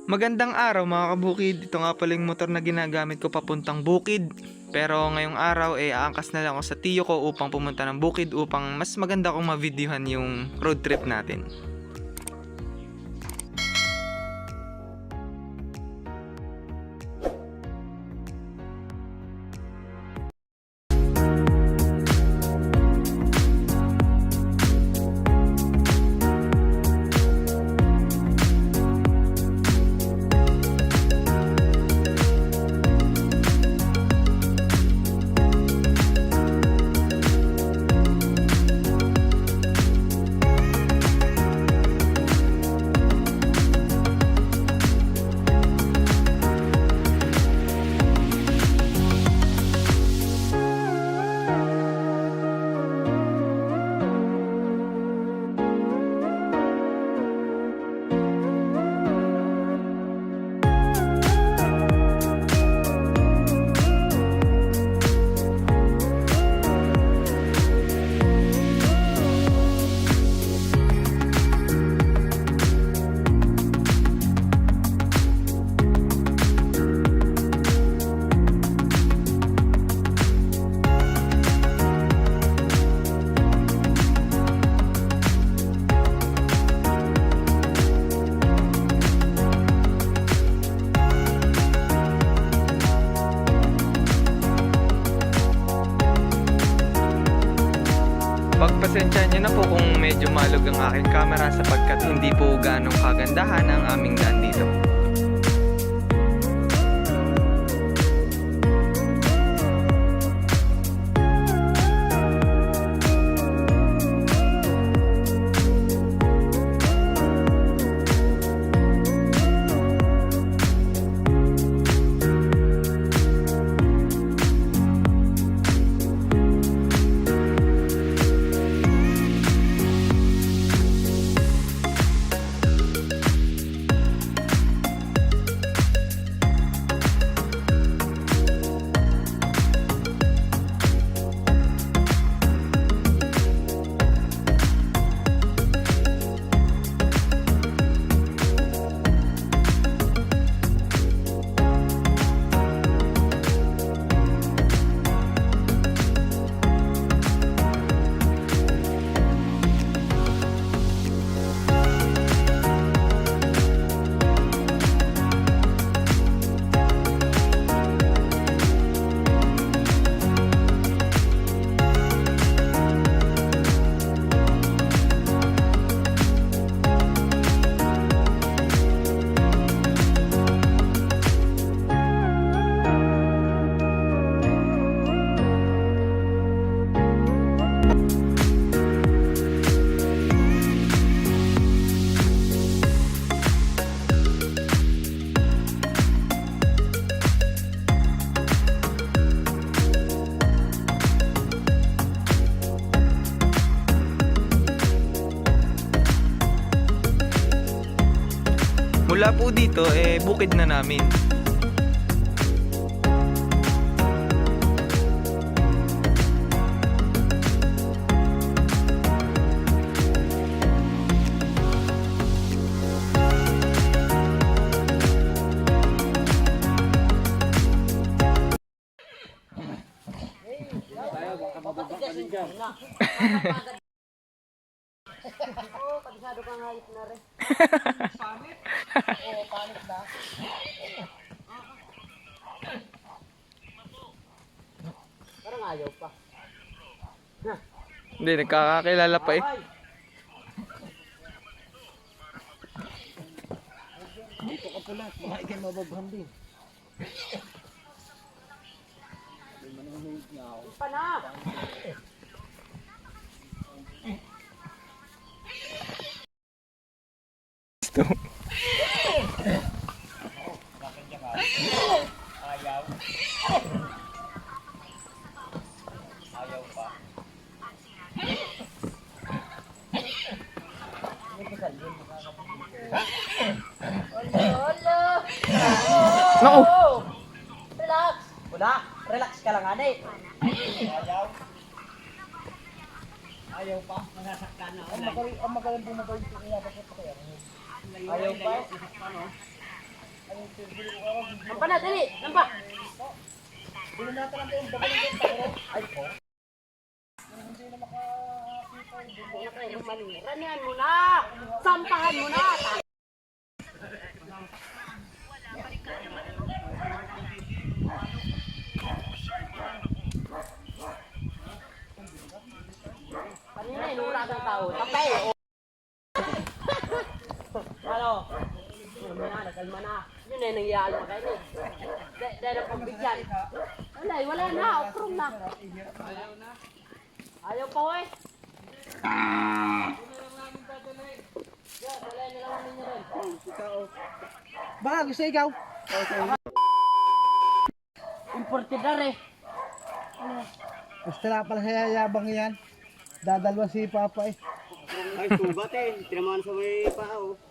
Magandang araw mga kabukid. Ito nga pala yung motor na ginagamit ko papuntang Bukid. Pero ngayong araw aangkas na lang ako sa tiyo ko upang pumunta ng Bukid upang mas maganda kong ma-videohan yung road trip natin. Pagpasensyahan nyo na po kung medyo malog ang aking camera sapagkat hindi po ganong kagandahan ang aming daan dito. Mula po dito, bukid na namin. Oo, kabisado ka nga na rin. Pamit? Oo, pamit na. Parang ayaw pa. Hindi, nagkakakilala pa eh. Dito ka pala, baka ikay mababhan din. Pa na! Ayaw. Ayaw pa. Olo! Naku! Relax! Wala, relax ka lang ane. Ayaw. Ayaw pa. Nasaktan na. Ang magaling bumabalik ko kaya bakit pa kaya? Ayaw pa? Lampa na, dali! Lampa! Ranihan mo na! Sampahan mo na! Kanina inura ng tao. Tapay! Ano? Nakalma na. Yun na yung nangyayalo kayo ni. Dahil ang pagbigyan. Wala na. Uprong na. Ayaw pa eh. Baka gusto ikaw. Imported na rin. Gusto na pala sa yabang yan. Dadalwa si Papa eh. Ay, sugat eh. Tinamaan sa may paa oh.